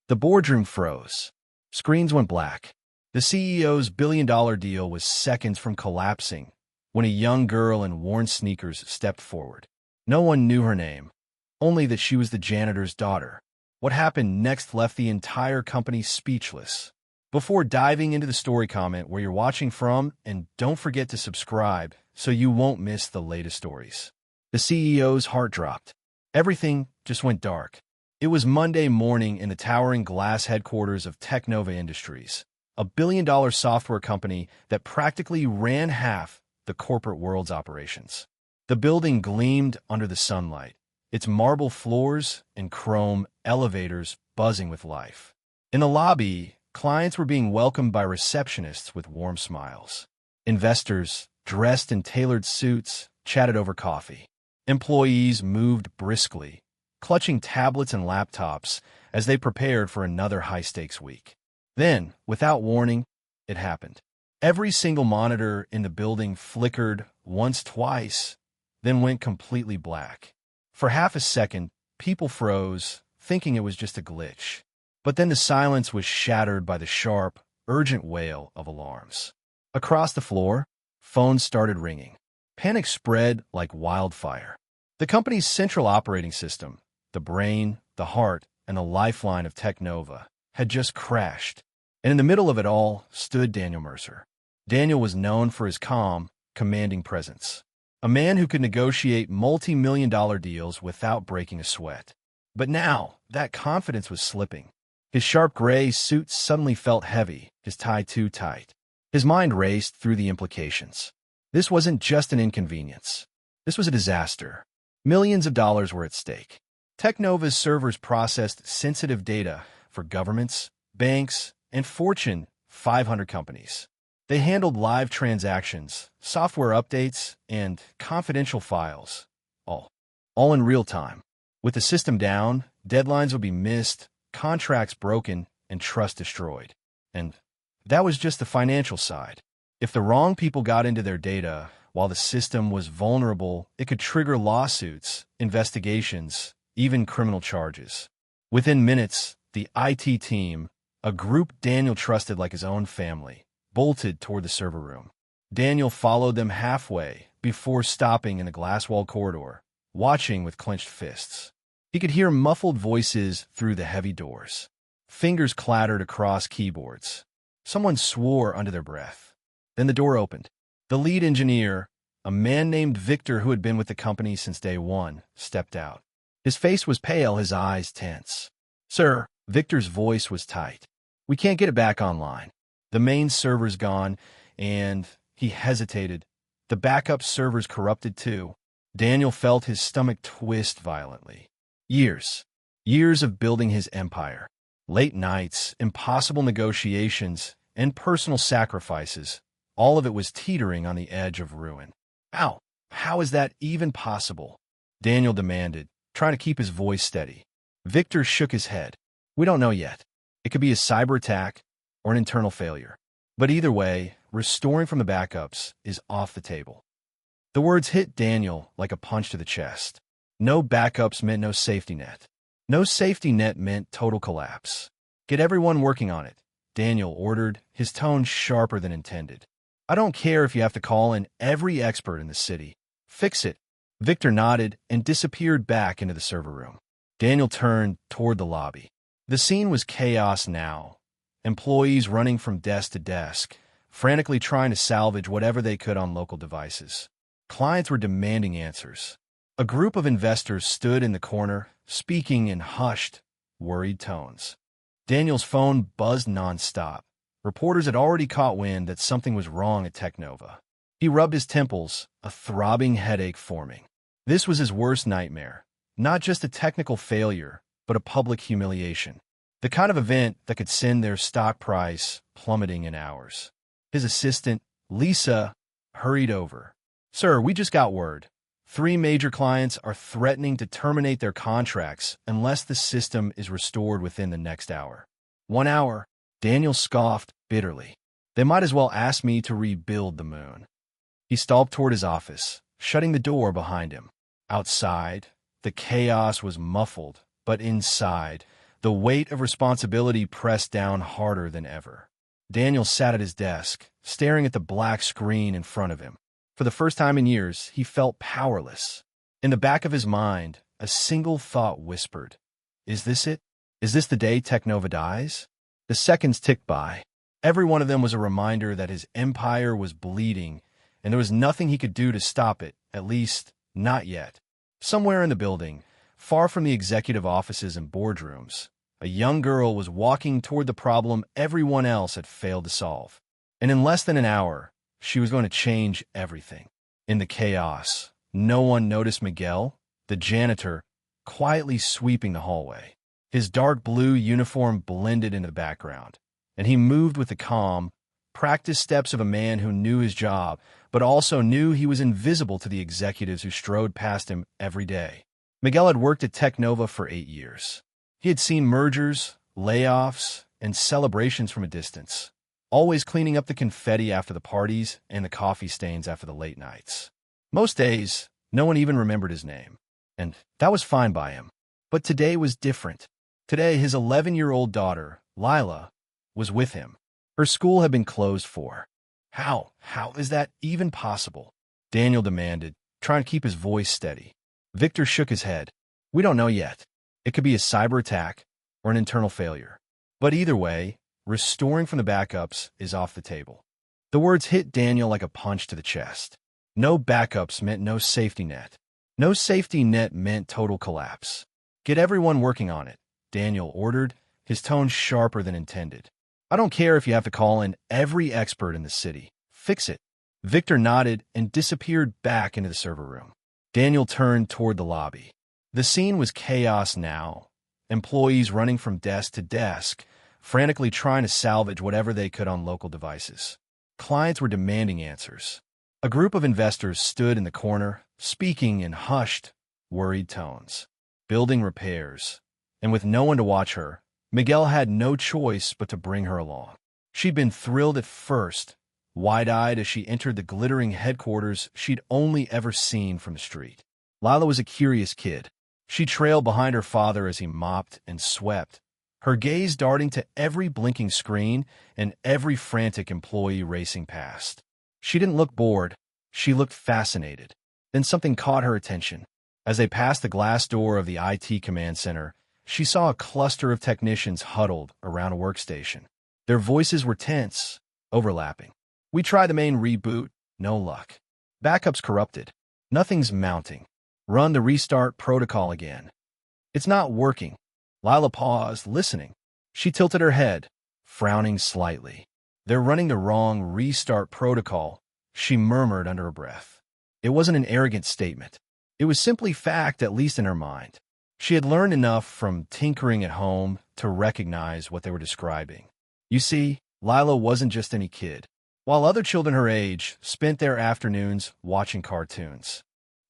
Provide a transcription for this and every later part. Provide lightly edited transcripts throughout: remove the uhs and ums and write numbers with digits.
The boardroom froze. Screens went black. The CEO's billion-dollar deal was seconds from collapsing when a young girl in worn sneakers stepped forward. No one knew her name, only that she was the janitor's daughter. What happened next left the entire company speechless. Before diving into the story, comment where you're watching from, and don't forget to subscribe so you won't miss the latest stories. The CEO's heart dropped. Everything just went dark. It was Monday morning in the towering glass headquarters of Technova Industries, a billion-dollar software company that practically ran half the corporate world's operations. The building gleamed under the sunlight, its marble floors and chrome elevators buzzing with life. In the lobby, clients were being welcomed by receptionists with warm smiles. Investors, dressed in tailored suits, chatted over coffee. Employees moved briskly, clutching tablets and laptops as they prepared for another high-stakes week. Then, without warning, it happened. Every single monitor in the building flickered once, twice, then went completely black. For half a second, people froze, thinking it was just a glitch. But then the silence was shattered by the sharp, urgent wail of alarms. Across the floor, phones started ringing. Panic spread like wildfire. The company's central operating system, the brain, the heart, and the lifeline of Technova, had just crashed. And in the middle of it all stood Daniel Mercer. Daniel was known for his calm, commanding presence. A man who could negotiate multi-million-dollar deals without breaking a sweat. But now, that confidence was slipping. His sharp gray suit suddenly felt heavy, his tie too tight. His mind raced through the implications. This wasn't just an inconvenience. This was a disaster. Millions of dollars were at stake. Technova's servers processed sensitive data for governments, banks, and Fortune 500 companies. They handled live transactions, software updates, and confidential files, all in real time. With the system down, deadlines would be missed, contracts broken, and trust destroyed. And that was just the financial side. If the wrong people got into their data while the system was vulnerable, it could trigger lawsuits, investigations, even criminal charges. Within minutes, the IT team, a group Daniel trusted like his own family, bolted toward the server room. Daniel followed them halfway before stopping in the glass-walled corridor, watching with clenched fists. He could hear muffled voices through the heavy doors. Fingers clattered across keyboards. Someone swore under their breath. Then the door opened. The lead engineer, a man named Victor who had been with the company since day one, stepped out. His face was pale, his eyes tense. "Sir," Victor's voice was tight. "We can't get it back online. The main server's gone, and," he hesitated, "the backup server's corrupted too." Daniel felt his stomach twist violently. Years of building his empire. Late nights, impossible negotiations, and personal sacrifices. All of it was teetering on the edge of ruin. How is that even possible?" Daniel demanded, trying to keep his voice steady. Victor shook his head. "We don't know yet. It could be a cyber attack or an internal failure. But either way, restoring from the backups is off the table." The words hit Daniel like a punch to the chest. No backups meant no safety net. No safety net meant total collapse. "Get everyone working on it," Daniel ordered, his tone sharper than intended. "I don't care if you have to call in every expert in the city. Fix it." Victor nodded and disappeared back into the server room. Daniel turned toward the lobby. The scene was chaos now. Employees running from desk to desk, frantically trying to salvage whatever they could on local devices. Clients were demanding answers. A group of investors stood in the corner, speaking in hushed, worried tones. Daniel's phone buzzed nonstop. Reporters had already caught wind that something was wrong at Technova. He rubbed his temples, a throbbing headache forming. This was his worst nightmare. Not just a technical failure, but a public humiliation. The kind of event that could send their stock price plummeting in hours. His assistant, Lisa, hurried over. "Sir, we just got word. 3 major clients are threatening to terminate their contracts unless the system is restored within the next hour." 1 hour? Daniel scoffed bitterly. "They might as well ask me to rebuild the moon." He stalked toward his office, shutting the door behind him. Outside, the chaos was muffled, but inside, The weight of responsibility pressed down harder than ever. Daniel sat at his desk, staring at the black screen in front of him. For the first time in years, he felt powerless. In the back of his mind, a single thought whispered, "Is this it? Is this the day Technova dies?" The seconds ticked by. Every one of them was a reminder that his empire was bleeding, and there was nothing he could do to stop it, at least, not yet. Somewhere in the building, far from the executive offices and boardrooms, a young girl was walking toward the problem everyone else had failed to solve. And in less than an hour, she was going to change everything. In the chaos, no one noticed Miguel, the janitor, quietly sweeping the hallway. His dark blue uniform blended into the background, and he moved with the calm, practiced steps of a man who knew his job, but also knew he was invisible to the executives who strode past him every day. Miguel had worked at Technova for 8 years. He had seen mergers, layoffs, and celebrations from a distance, always cleaning up the confetti after the parties and the coffee stains after the late nights. Most days, no one even remembered his name, and that was fine by him. But today was different. Today, his 11-year-old daughter, Lila, was with him. Her school had been closed for. How is that even possible? Daniel demanded, trying to keep his voice steady. Victor shook his head. We don't know yet. It could be a cyber attack or an internal failure. But either way, restoring from the backups is off the table. The words hit Daniel like a punch to the chest. No backups meant no safety net. No safety net meant total collapse. Get everyone working on it, Daniel ordered, his tone sharper than intended. I don't care if you have to call in every expert in the city. Fix it. Victor nodded and disappeared back into the server room. Daniel turned toward the lobby. The scene was chaos now. Employees running from desk to desk, frantically trying to salvage whatever they could on local devices. Clients were demanding answers. A group of investors stood in the corner, speaking in hushed, worried tones. Building repairs. And with no one to watch her, Miguel had no choice but to bring her along. She'd been thrilled at first, wide-eyed as she entered the glittering headquarters she'd only ever seen from the street. Lila was a curious kid. She trailed behind her father as he mopped and swept, her gaze darting to every blinking screen and every frantic employee racing past. She didn't look bored. She looked fascinated. Then something caught her attention. As they passed the glass door of the IT command center, she saw a cluster of technicians huddled around a workstation. Their voices were tense, overlapping. We tried the main reboot, no luck. Backup's corrupted. Nothing's mounting. Run the restart protocol again. It's not working. Lila paused, listening. She tilted her head, frowning slightly. They're running the wrong restart protocol, she murmured under her breath. It wasn't an arrogant statement. It was simply fact, at least in her mind. She had learned enough from tinkering at home to recognize what they were describing. You see, Lila wasn't just any kid. While other children her age spent their afternoons watching cartoons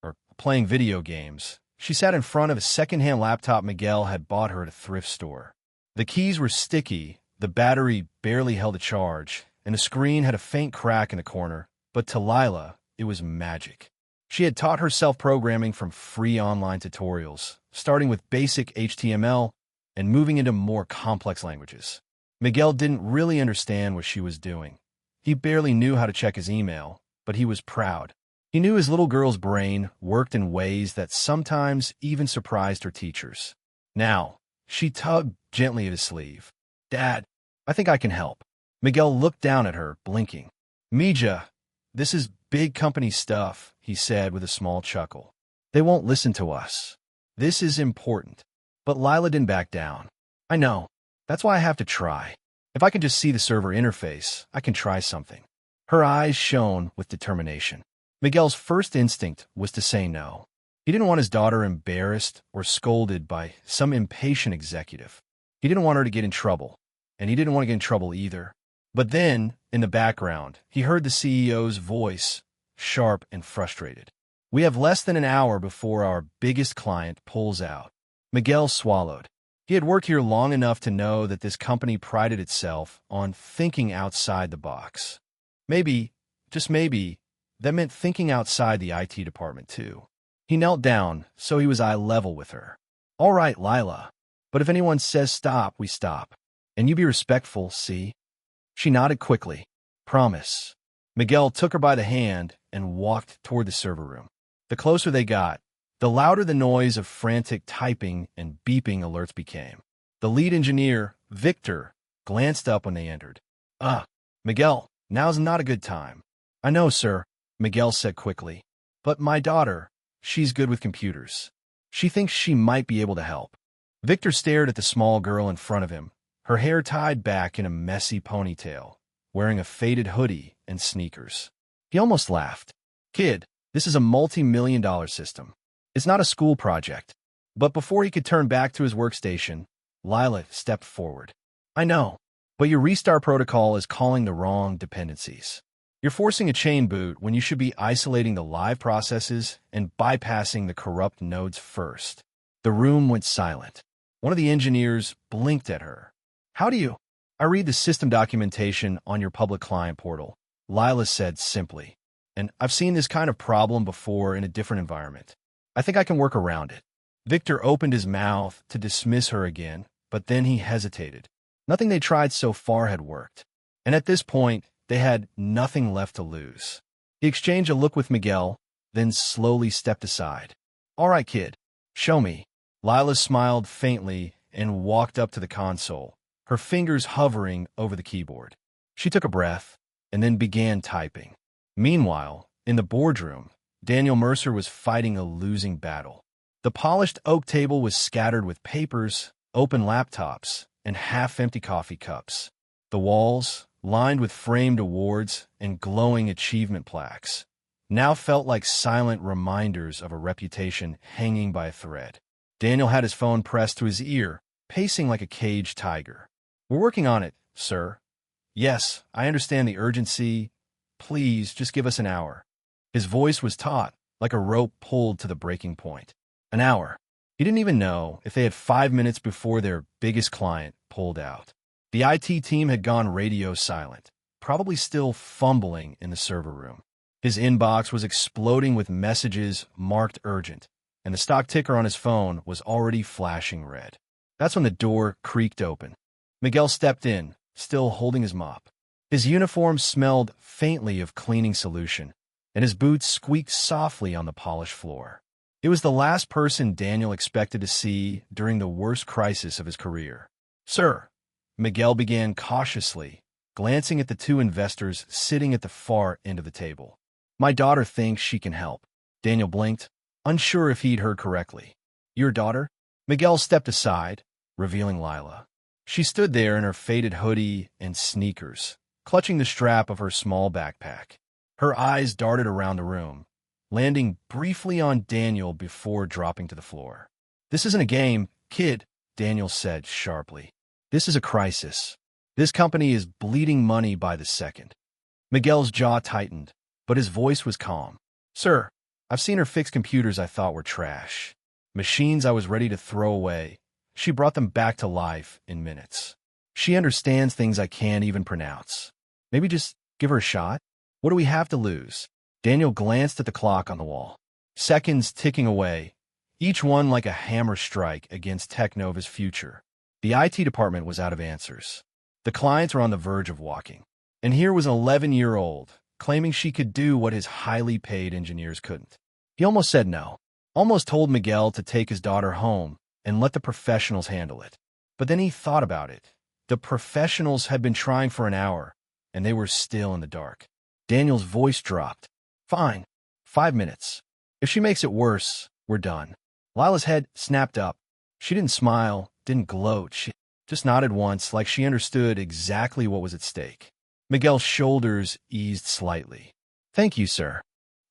or playing video games, she sat in front of a second-hand laptop Miguel had bought her at a thrift store. The keys were sticky, the battery barely held a charge, and the screen had a faint crack in the corner, but to Lila, it was magic. She had taught herself programming from free online tutorials, starting with basic HTML and moving into more complex languages. Miguel didn't really understand what she was doing. He barely knew how to check his email, but he was proud. He knew his little girl's brain worked in ways that sometimes even surprised her teachers. Now, she tugged gently at his sleeve. Dad, I think I can help. Miguel looked down at her, blinking. Mija, this is big company stuff, he said with a small chuckle. They won't listen to us. This is important. But Lila didn't back down. I know. That's why I have to try. If I can just see the server interface, I can try something. Her eyes shone with determination. Miguel's first instinct was to say no. He didn't want his daughter embarrassed or scolded by some impatient executive. He didn't want her to get in trouble, and he didn't want to get in trouble either. But then, in the background, he heard the CEO's voice, sharp and frustrated. We have less than an hour before our biggest client pulls out. Miguel swallowed. He had worked here long enough to know that this company prided itself on thinking outside the box. Maybe, just maybe, that meant thinking outside the IT department too. He knelt down, so he was eye level with her. All right, Lila. But if anyone says stop, we stop. And you be respectful, see? She nodded quickly. Promise. Miguel took her by the hand and walked toward the server room. The closer they got, the louder the noise of frantic typing and beeping alerts became. The lead engineer, Victor, glanced up when they entered. Miguel, now's not a good time. I know, sir, Miguel said quickly. But my daughter, she's good with computers. She thinks she might be able to help. Victor stared at the small girl in front of him, her hair tied back in a messy ponytail, wearing a faded hoodie and sneakers. He almost laughed. Kid, this is a multi-million-dollar system. It's not a school project. But before he could turn back to his workstation, Lila stepped forward. I know, but your restart protocol is calling the wrong dependencies. You're forcing a chain boot when you should be isolating the live processes and bypassing the corrupt nodes first. The room went silent. One of the engineers blinked at her. How do you? I read the system documentation on your public client portal, Lila said simply. And I've seen this kind of problem before in a different environment. I think I can work around it. Victor opened his mouth to dismiss her again, but then he hesitated. Nothing they tried so far had worked. And at this point, they had nothing left to lose. He exchanged a look with Miguel, then slowly stepped aside. All right, kid, show me. Lila smiled faintly and walked up to the console, her fingers hovering over the keyboard. She took a breath and then began typing. Meanwhile, in the boardroom, Daniel Mercer was fighting a losing battle. The polished oak table was scattered with papers, open laptops, and half-empty coffee cups. The walls, lined with framed awards and glowing achievement plaques, now felt like silent reminders of a reputation hanging by a thread. Daniel had his phone pressed to his ear, pacing like a caged tiger. We're working on it, sir. Yes, I understand the urgency. Please, just give us an hour. His voice was taut, like a rope pulled to the breaking point. An hour. He didn't even know if they had 5 minutes before their biggest client pulled out. The IT team had gone radio silent, probably still fumbling in the server room. His inbox was exploding with messages marked urgent, and the stock ticker on his phone was already flashing red. That's when the door creaked open. Miguel stepped in, still holding his mop. His uniform smelled faintly of cleaning solution, and his boots squeaked softly on the polished floor. It was the last person Daniel expected to see during the worst crisis of his career. Sir, Miguel began cautiously, glancing at the two investors sitting at the far end of the table. My daughter thinks she can help. Daniel blinked, unsure if he'd heard correctly. Your daughter? Miguel stepped aside, revealing Lila. She stood there in her faded hoodie and sneakers, clutching the strap of her small backpack. Her eyes darted around the room, landing briefly on Daniel before dropping to the floor. This isn't a game, kid, Daniel said sharply. This is a crisis. This company is bleeding money by the second. Miguel's jaw tightened, but his voice was calm. Sir, I've seen her fix computers I thought were trash. Machines I was ready to throw away. She brought them back to life in minutes. She understands things I can't even pronounce. Maybe just give her a shot? What do we have to lose? Daniel glanced at the clock on the wall. Seconds ticking away, each one like a hammer strike against Technova's future. The IT department was out of answers. The clients were on the verge of walking. And here was an 11-year-old, claiming she could do what his highly paid engineers couldn't. He almost said no, almost told Miguel to take his daughter home and let the professionals handle it. But then he thought about it. The professionals had been trying for an hour, and they were still in the dark. Daniel's voice dropped. Fine. 5 minutes. If she makes it worse, we're done. Lila's head snapped up. She didn't smile, didn't gloat. She just nodded once, like she understood exactly what was at stake. Miguel's shoulders eased slightly. Thank you, sir.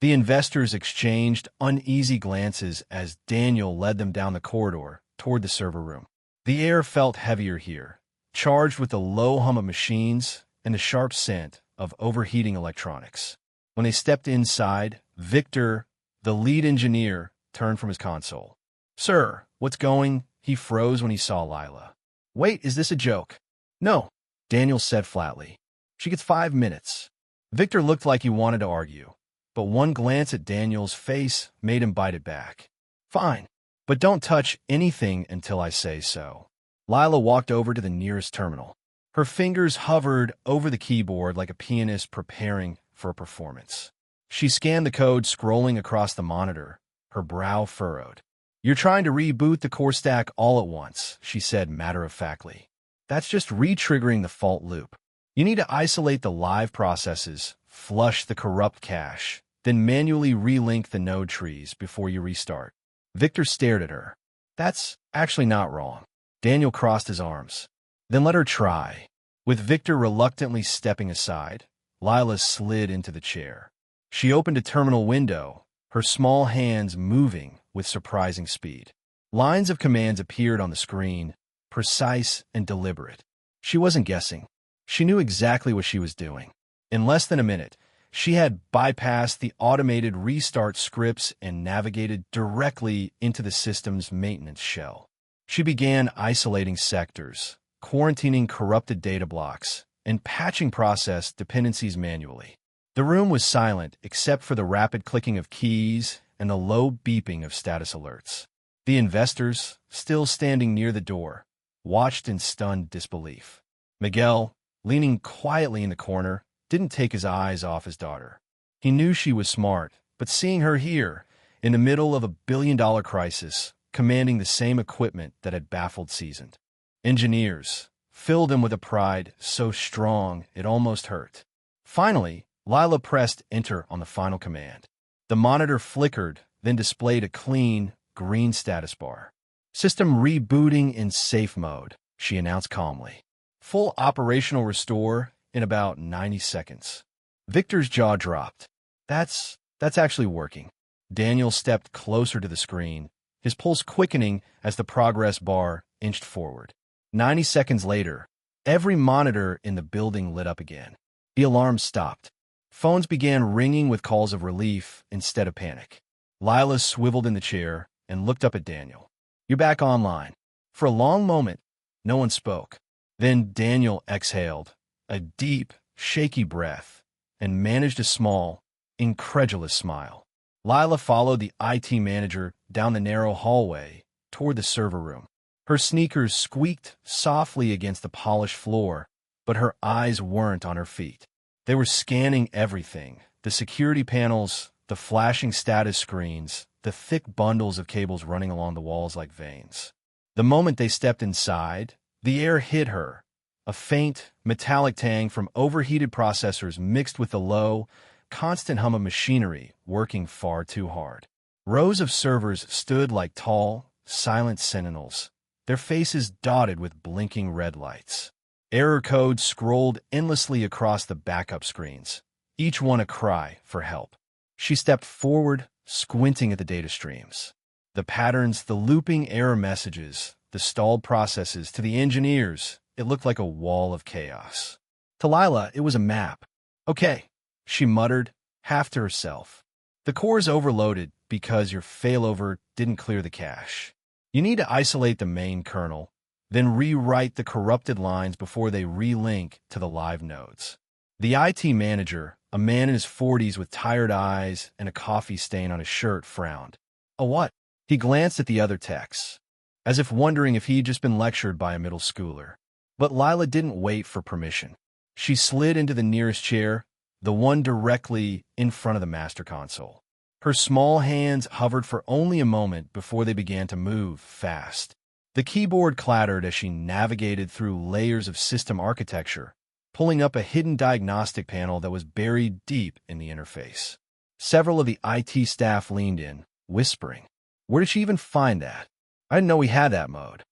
The investors exchanged uneasy glances as Daniel led them down the corridor toward the server room. The air felt heavier here, charged with the low hum of machines and the sharp scent of overheating electronics. When they stepped inside, Victor, the lead engineer, turned from his console. Sir, what's going? He froze when he saw Lila. Wait, is this a joke? No, Daniel said flatly. She gets 5 minutes. Victor looked like he wanted to argue, but one glance at Daniel's face made him bite it back. Fine, but don't touch anything until I say so. Lila walked over to the nearest terminal. Her fingers hovered over the keyboard like a pianist preparing for a performance. She scanned the code scrolling across the monitor, her brow furrowed. "You're trying to reboot the core stack all at once," she said matter-of-factly. "That's just re-triggering the fault loop. You need to isolate the live processes, flush the corrupt cache, then manually relink the node trees before you restart." Victor stared at her. "That's actually not wrong." Daniel crossed his arms. "Then let her try." With Victor reluctantly stepping aside, Lila slid into the chair. She opened a terminal window, her small hands moving with surprising speed. Lines of commands appeared on the screen, precise and deliberate. She wasn't guessing. She knew exactly what she was doing. In less than a minute, she had bypassed the automated restart scripts and navigated directly into the system's maintenance shell. She began isolating sectors, quarantining corrupted data blocks, and patching process dependencies manually. The room was silent except for the rapid clicking of keys and the low beeping of status alerts. The investors, still standing near the door, watched in stunned disbelief. Miguel, leaning quietly in the corner, didn't take his eyes off his daughter. He knew she was smart, but seeing her here, in the middle of a billion-dollar crisis, commanding the same equipment that had baffled Seasoned engineers, filled him with a pride so strong it almost hurt. Finally, Lila pressed enter on the final command. The monitor flickered, then displayed a clean, green status bar. "System rebooting in safe mode," she announced calmly. "Full operational restore in about 90 seconds. Victor's jaw dropped. That's actually working." Daniel stepped closer to the screen, his pulse quickening as the progress bar inched forward. 90 seconds later, every monitor in the building lit up again. The alarm stopped. Phones began ringing with calls of relief instead of panic. Lila swiveled in the chair and looked up at Daniel. "You're back online." For a long moment, no one spoke. Then Daniel exhaled, a deep, shaky breath, and managed a small, incredulous smile. Lila followed the IT manager down the narrow hallway toward the server room. Her sneakers squeaked softly against the polished floor, but her eyes weren't on her feet. They were scanning everything: the security panels, the flashing status screens, the thick bundles of cables running along the walls like veins. The moment they stepped inside, the air hit her, a faint, metallic tang from overheated processors mixed with the low, constant hum of machinery working far too hard. Rows of servers stood like tall, silent sentinels, their faces dotted with blinking red lights. Error code scrolled endlessly across the backup screens, each one a cry for help. She stepped forward, squinting at the data streams. The patterns, the looping error messages, the stalled processes. To the engineers, it looked like a wall of chaos. To Lila, it was a map. "Okay," she muttered, half to herself. "The core's overloaded because your failover didn't clear the cache. You need to isolate the main kernel, then rewrite the corrupted lines before they relink to the live nodes." The IT manager, a man in his 40s with tired eyes and a coffee stain on his shirt, frowned. "A what?" He glanced at the other techs, as if wondering if he'd just been lectured by a middle schooler. But Lila didn't wait for permission. She slid into the nearest chair, the one directly in front of the master console. Her small hands hovered for only a moment before they began to move fast. The keyboard clattered as she navigated through layers of system architecture, pulling up a hidden diagnostic panel that was buried deep in the interface. Several of the IT staff leaned in, whispering, "Where did she even find that? I didn't know we had that mode."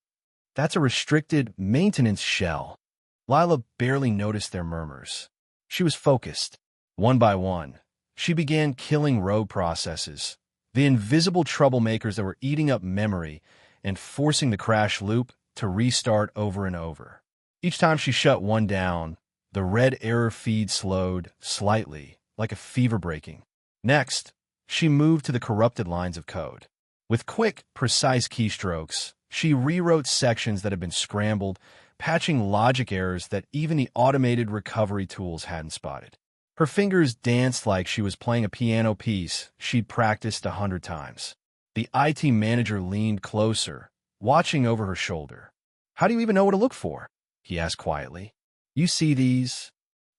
"That's a restricted maintenance shell." Lila barely noticed their murmurs. She was focused. One by one, she began killing rogue processes, the invisible troublemakers that were eating up memory and forcing the crash loop to restart over and over. Each time she shut one down, the red error feed slowed slightly, like a fever breaking. Next, she moved to the corrupted lines of code. With quick, precise keystrokes, she rewrote sections that had been scrambled, patching logic errors that even the automated recovery tools hadn't spotted. Her fingers danced like she was playing a piano piece she'd practiced 100 times. The IT manager leaned closer, watching over her shoulder. How do you even know what to look for? He asked quietly. You see these?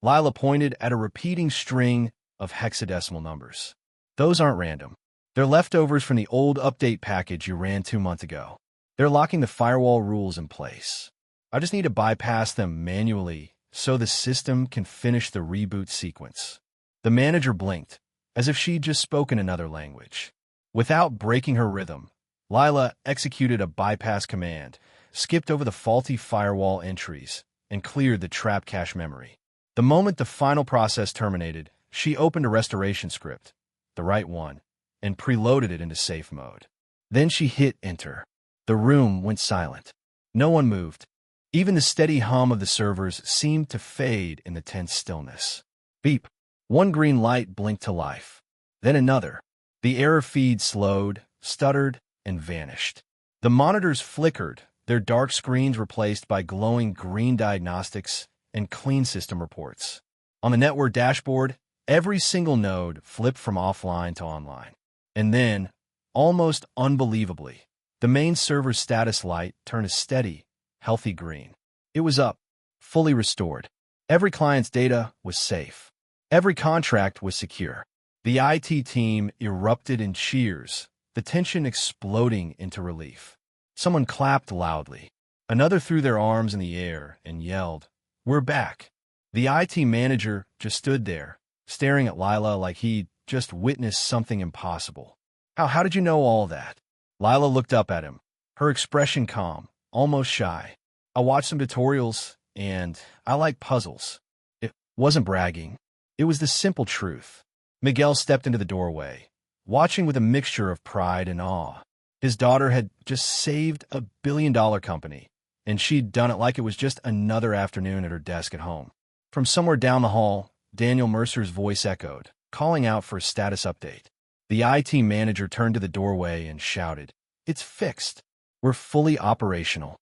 Lila pointed at a repeating string of hexadecimal numbers. Those aren't random. They're leftovers from the old update package you ran 2 months ago. They're locking the firewall rules in place. I just need to bypass them manually so the system can finish the reboot sequence. The manager blinked, as if she'd just spoken another language. Without breaking her rhythm, Lila executed a bypass command, skipped over the faulty firewall entries, and cleared the trap cache memory. The moment the final process terminated, she opened a restoration script, the right one, and preloaded it into safe mode. Then she hit enter. The room went silent. No one moved. Even the steady hum of the servers seemed to fade in the tense stillness. Beep. One green light blinked to life. Then another. The error feed slowed, stuttered, and vanished. The monitors flickered, their dark screens replaced by glowing green diagnostics and clean system reports. On the network dashboard, every single node flipped from offline to online. And then, almost unbelievably, the main server's status light turned a steady, healthy green. It was up, fully restored. Every client's data was safe. Every contract was secure. The IT team erupted in cheers, the tension exploding into relief. Someone clapped loudly. Another threw their arms in the air and yelled, "We're back." The IT manager just stood there, staring at Lila like he'd just witnessed something impossible. How did you know all that? Lila looked up at him, her expression calm, almost shy. I watched some tutorials, and I like puzzles. It wasn't bragging. It was the simple truth. Miguel stepped into the doorway, watching with a mixture of pride and awe. His daughter had just saved a billion-dollar company, and she'd done it like it was just another afternoon at her desk at home. From somewhere down the hall, Daniel Mercer's voice echoed, calling out for a status update. The IT manager turned to the doorway and shouted, "It's fixed. We're fully operational."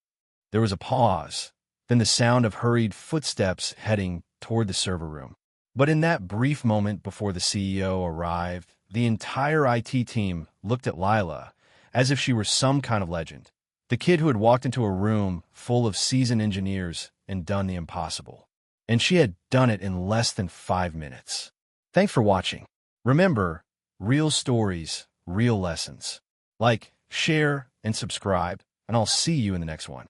There was a pause, then the sound of hurried footsteps heading toward the server room. But in that brief moment before the CEO arrived, the entire IT team looked at Lila as if she were some kind of legend, the kid who had walked into a room full of seasoned engineers and done the impossible. And she had done it in less than 5 minutes. Thanks for watching. Remember, real stories, real lessons. Like, share, and subscribe, and I'll see you in the next one.